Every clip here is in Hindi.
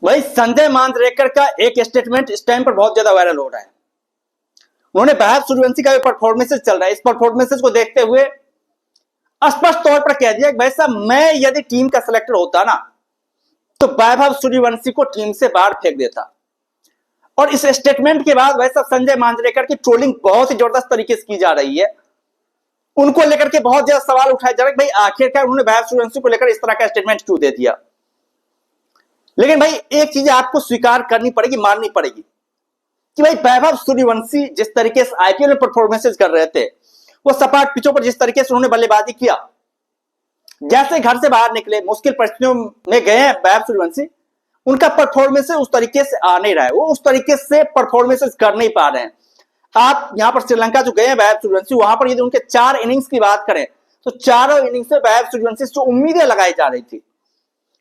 भाई संजय मांजरेकर का एक स्टेटमेंट इस टाइम पर बहुत ज्यादा वायरल हो रहा है। उन्होंने वैभव सूर्यवंशी का परफॉर्मेंसेस चल रहा है, इस परफॉर्मेंसेस को देखते हुए स्पष्ट तौर पर कह दिया कि भाई साहब मैं यदि टीम का सिलेक्टर होता ना तो वैभव सूर्यवंशी को टीम से बाहर फेंक देता। और इस स्टेटमेंट के बाद वैसा संजय मांजरेकर की ट्रोलिंग बहुत ही जबरदस्त तरीके से की जा रही है। उनको लेकर के बहुत ज्यादा सवाल उठाए जा रहे हैं भाई आखिरकार उन्होंने वैभव सूर्यवंशी को लेकर इस तरह का स्टेटमेंट क्यों दे दिया। लेकिन भाई एक चीज आपको स्वीकार करनी पड़ेगी, माननी पड़ेगी कि भाई वैभव सूर्यवंशी जिस तरीके से आईपीएल में परफॉर्मेंसेस कर रहे थे, वो सपाट पिचों पर जिस तरीके से उन्होंने बल्लेबाजी किया, जैसे घर से बाहर निकले मुश्किल परिस्थितियों में गए हैं वैभव सूर्यवंशी, उनका परफॉर्मेंस उस तरीके से आ नहीं रहा है, वो उस तरीके से परफॉर्मेंसेस कर नहीं पा रहे हैं। आप यहां पर श्रीलंका जो गए हैं वैभव सूर्यवंशी, वहां पर यदि उनके 4 इनिंग्स की बात करें तो चारों इनिंग्स में वैभव सूर्यवंशी जो उम्मीदें लगाई जा रही थी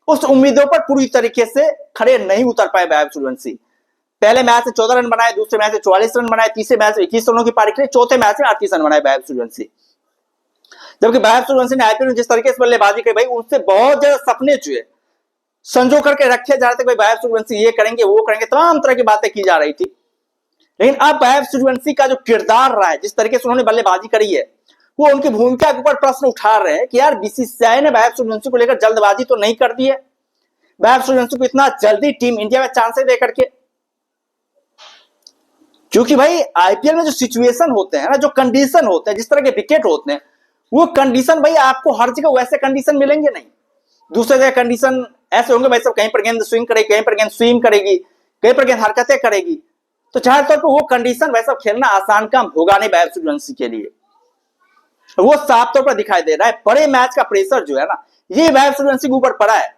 उस उम्मीदों पर पूरी तरीके से खड़े नहीं उतर पाए वैभव सूर्यवंशी। पहले मैच में 14 रन बनाए, दूसरे मैच में 44 रन बनाए, तीसरे मैच में 21 रनों की पारी खेली, चौथे मैच में 38 रन बनाए वैभव सूर्यवंशी। जबकि वैभव सूर्यवंशी ने आईपीएल में जिस तरीके से बल्लेबाजी की भाई उनसे बहुत ज्यादा सपने चुए संजो करके रखे जा रहे थे, भाई वैभव सूर्यवंशी ये करेंगे वो करेंगे, तमाम तरह की बातें की जा रही थी। लेकिन अब वैभव सूर्यवंशी का जो किरदार रहा है, जिस तरीके से उन्होंने बल्लेबाजी करी है, वो उनकी भूमिका के ऊपर प्रश्न उठा रहे हैं कि यार बीसीसीआई ने वैभव सूर्यवंशी को लेकर जल्दबाजी तो नहीं कर दी है, वैभव सूर्यवंशी को इतना जल्दी टीम इंडिया में चांसेस दे करके। क्योंकि भाई आईपीएल में जो सिचुएशन होते हैं ना, जो कंडीशन होते हैं, जिस तरह के विकेट होते हैं, वो कंडीशन भाई आपको हर जगह वैसे कंडीशन मिलेंगे नहीं। दूसरे जगह कंडीशन ऐसे होंगे भाई सब, कहीं पर गेंद स्विंग करेगी, कहीं पर गेंद स्विंग करेगी, कहीं पर गेंद हरकतें करेगी, तो चाहे तौर पर वो कंडीशन वैसा खेलना आसान काम होगा नहीं वैभव सूर्यवंशी के लिए। वो साफ तौर पर दिखाई दे रहा है। बड़े मैच का प्रेशर जो है ना, ये वैभव सूर्यवंशी के ऊपर पड़ा है।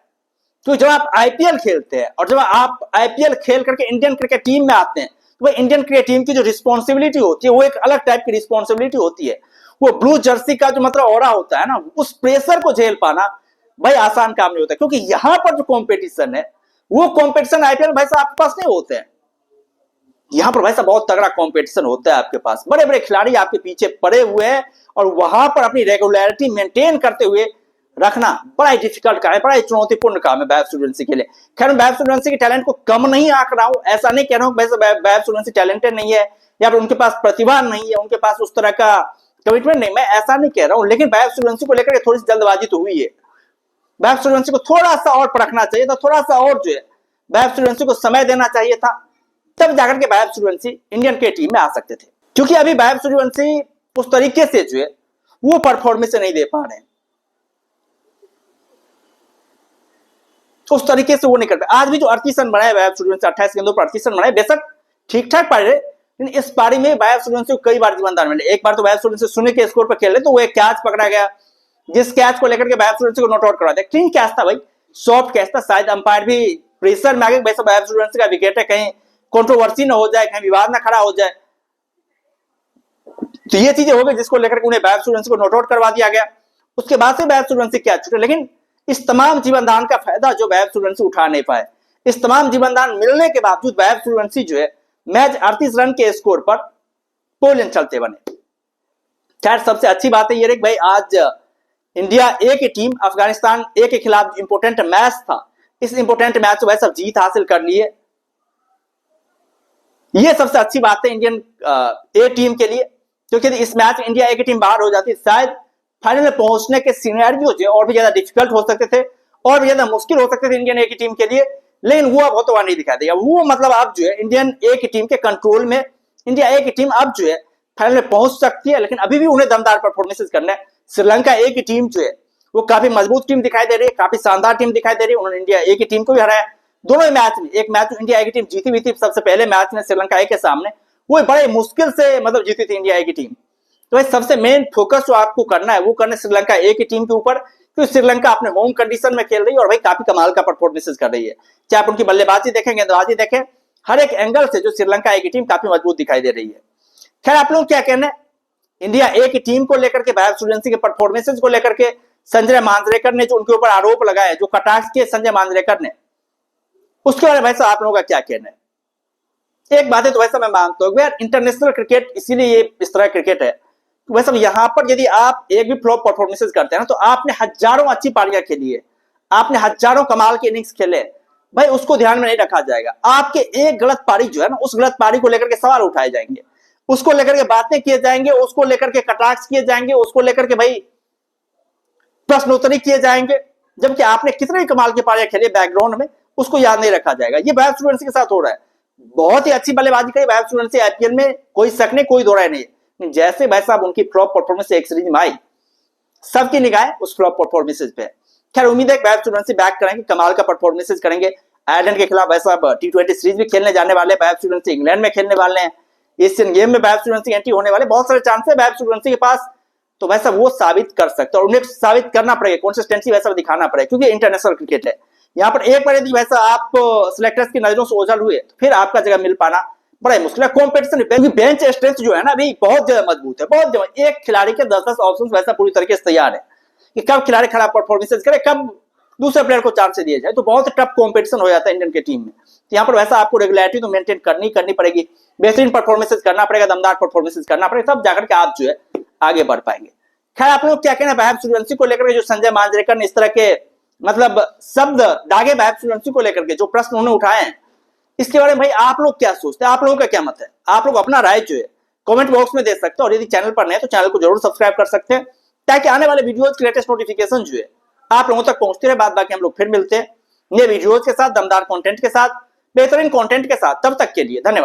तो जब आप आईपीएल खेलते हैं और जब आप आईपीएल खेल करके इंडियन क्रिकेट टीम में आते हैं तो भाई इंडियन क्रिकेट टीम की जो रिस्पॉन्सिबिलिटी होती है वो एक अलग टाइप की रिस्पॉन्सिबिलिटी होती है। वो ब्लू जर्सी का जो मतलब ऑरा होता है ना, उस प्रेशर को झेल पाना भाई आसान काम नहीं होता। क्योंकि यहां पर जो कॉम्पिटिशन है वो कॉम्पिटिशन आईपीएल भाई साहब आपके पास नहीं होते हैं। यहां पर भाई साहब बहुत तगड़ा कॉम्पिटिशन होता है आपके पास, बड़े बड़े खिलाड़ी आपके पीछे पड़े हुए हैं और वहां पर अपनी रेगुलरिटी मेंटेन करते हुए रखना बड़ा ही डिफिकल्ट काम है, बड़ा ही चुनौतीपूर्ण काम है वैभव सूर्यवंशी के लिए। खैर वैभव सूर्यवंशी के टैलेंट को कम नहीं आंक रहा हूं, ऐसा नहीं कह रहा हूं वैभव सूर्यवंशी टैलेंटेड नहीं है या फिर उनके पास प्रतिभा नहीं है, उनके पास उस तरह का कमिटमेंट नहीं, मैं ऐसा नहीं कह रहा हूं। लेकिन वैभव सूर्यवंशी को लेकर थोड़ी सी जल्दबाजी तो हुई है। वैभव सूर्यवंशी को थोड़ा सा और परखना चाहिए था, थोड़ा सा और जो है वैभव सूर्यवंशी को समय देना चाहिए था, तब जाकर के वैभव सूर्यवंशी इंडियन के टीम में आ सकते थे। क्योंकि अभी वैभव सूर्यवंशी उस तरीके से जो है वो परफॉर्मेंस नहीं दे पा रहे हैं, उस तरीके से वो नहीं कर पाए। आज भी जो 38 रन बनाए वैभव सूर्यवंशी, 28 गेंदों पर 38 रन बनाए, बेशक ठीक ठाक पारी, लेकिन इस पारी में वैभव सूर्यवंशी को कई बार जीवनदान मिले। एक बार तो वैभव सूर्यवंशी शून्य के स्कोर पर खेल रहे तो वो एक कैच पकड़ा गया, जिस कैच को लेकर के वैभव सूर्यवंशी को नॉट आउट करवा दिया। क्लीन कैच था भाई, सॉफ्ट कैच था, शायद अंपायर भी प्रेशर में आ गए वैसा वैभव सूर्यवंशी का विकेट है, कहीं कंट्रोवर्सी ना हो जाए, कहीं विवाद ना खड़ा हो जाए। तो ये चीजें हो गई जिसको लेकर उन्हें वैभव सूर्यवंशी को नॉट आउट करवा दिया गया। उसके बाद से वैभव सूर्यवंशी क्या छूटे। लेकिन इस तमाम जीवनदान का फायदा जो वैभव सूर्यवंशी उठा नहीं पाए, इस तमाम जीवनदान मिलने के बावजूद वैभव सूर्यवंशी जो है मैच 38 रन के स्कोर पर पोलियन चलते बने। खैर सबसे अच्छी बात है ये भाई आज इंडिया ए की टीम अफगानिस्तान ए के खिलाफ इंपोर्टेंट मैच था, इस इंपोर्टेंट मैच में सब जीत हासिल कर लिए। ये सबसे अच्छी बात है इंडियन ए टीम के लिए, क्योंकि इस मैच में इंडिया ए की टीम बाहर हो जाती शायद फाइनल में पहुंचने के सिनेरियो जो और भी ज्यादा डिफिकल्ट हो सकते थे और भी ज्यादा मुश्किल हो सकते थे इंडियन ए की टीम के लिए। लेकिन वो अब होता हुआ नहीं दिखाई देगा। वो मतलब अब जो है इंडियन ए की टीम के कंट्रोल में इंडिया ए की टीम अब जो है फाइनल में पहुंच सकती है। लेकिन अभी भी उन्हें दमदार परफॉर्मेंसेस करना है। श्रीलंका ए की टीम जो है वो काफी मजबूत टीम दिखाई दे रही है, काफी शानदार टीम दिखाई दे रही है। उन्होंने इंडिया ए की टीम को भी हराया दोनों ही मैच में। एक मैच इंडिया ए की टीम जीती हुई थी सबसे पहले मैच में श्रीलंका ए के सामने, वो बड़े मुश्किल से मतलब जीती थी इंडिया ए की टीम। तो भाई सबसे मेन फोकस जो आपको करना है वो करना है श्रीलंका ए की टीम के ऊपर, क्योंकि श्रीलंका अपने होम कंडीशन में खेल रही है और भाई काफी कमाल का परफॉर्मेंस कर रही है। चाहे आप उनकी बल्लेबाजी देखें, गेंदबाजी देखें, हर एक एंगल से जो श्रीलंका ए की टीम काफी मजबूत दिखाई दे रही है। खैर आप लोग क्या कहना है इंडिया ए की टीम को लेकर के, वैभव सूर्यवंशी के परफॉर्मेंसेस को लेकर के? संजय मांजरेकर ने जो उनके ऊपर आरोप लगाया, जो कटाक्ष किए संजय मांजरेकर ने, उसके बारे में भाई साहब आप लोगों का क्या कहना है? एक बात है तो वैसा मैं मानता हूँ यार इंटरनेशनल क्रिकेट इसीलिए ये इस तरह क्रिकेट है। वैसे यहाँ पर यदि आप एक भी फ्लॉप परफॉर्मेंसेस करते हैं ना तो आपने हजारों अच्छी पारियां खेली है, आपने हजारों कमाल के इनिंग्स खेले, भाई उसको ध्यान में नहीं रखा जाएगा। आपके एक गलत पारी जो है ना, उस गलत पारी को लेकर के सवाल उठाए जाएंगे, उसको लेकर के बातें किए जाएंगे, उसको लेकर के कटाक्ष किए जाएंगे, उसको लेकर के भाई प्रश्नोत्तरी किए जाएंगे, जबकि आपने कितने कमाल के पारियां खेले बैकग्राउंड में, उसको याद नहीं रखा जाएगा। ये वैभव सूर्यवंशी के साथ हो रहा है। बहुत ही अच्छी बल्लेबाजी करी वैभव सूर्यवंशी आईपीएल में, कोई शक नहीं, कोई दो राय नहीं। जैसे भाई साहब उनकी फ्लॉप परफॉर्मेंस एक सीरीज में आई, सबकी निगाह उस फ्लॉप परफॉर्मेंसेज पे। खैर उम्मीद है कि वैभव सूर्यवंशी बैक करेंगे, कमाल का परफॉर्मेंसेज करेंगे। आयरलैंड के खिलाफ भाई साहब T20 सीरीज भी खेलने जाने वाले वैभव सूर्यवंशी, इंग्लैंड में खेलने वाले हैं, एशियन गेम में वैभव सूर्यवंशी एंट्री होने वाले, बहुत सारे चांस है वैभव सूर्यवंशी के पास। तो वैसा वो साबित कर सकते हैं, और उन्हें साबित करना पड़ेगा, कंसिस्टेंसी वैसा दिखाना पड़ेगा, क्योंकि इंटरनेशनल क्रिकेट है। यहाँ पर एक बार यदि वैसा आप सिलेक्टर्स की नजरों से ओझल हुए तो फिर आपका जगह मिल पाना बड़ा ही मुश्किल है। कॉम्पिटिशन बेंच स्ट्रेंथ जो है ना अभी बहुत ज्यादा मजबूत है, बहुत ज्यादा। एक खिलाड़ी के 10-10 ऑप्शन वैसा पूरी तरीके से तैयार है कि कब खिलाड़ी खराब परफॉर्मेंस करे, कब दूसरे प्लेयर को चांस दिया जाए। तो बहुत टफ कॉम्पिटिशन हो जाता है इंडियन की टीम में। तो यहाँ पर वैसा आपको रेगुलरिटी तो मेंटेन करनी पड़ेगी, बेहतरीन परफॉर्मेंसेस करना पड़ेगा, दमदार परफॉर्मेंसेस करना पड़ेगा, तब जाकर के आप जो है आगे बढ़ पाएंगे। खैर आप लोग क्या कहना है वैभव सूर्यवंशी को लेकर के, जो संजय मांजरेकर ने इस तरह के मतलब शब्द दागे वैभव सूर्यवंशी को लेकर के, जो प्रश्न उन्होंने उठाए हैं, इसके बारे में भाई आप लोग क्या सोचते हैं, आप लोगों का क्या मत है? आप लोग अपना राय जो है कमेंट बॉक्स में दे सकते हैं, और यदि चैनल पर नए तो चैनल को जरूर सब्सक्राइब कर सकते हैं, ताकि आने वाले वीडियोज की लेटेस्ट नोटिफिकेशन जो है आप लोगों तक पहुंचती रहे। बाद बाकी हम लोग फिर मिलते हैं नए वीडियोज के साथ, दमदार कंटेंट के साथ, बेहतरीन कंटेंट के साथ। तब तक के लिए धन्यवाद।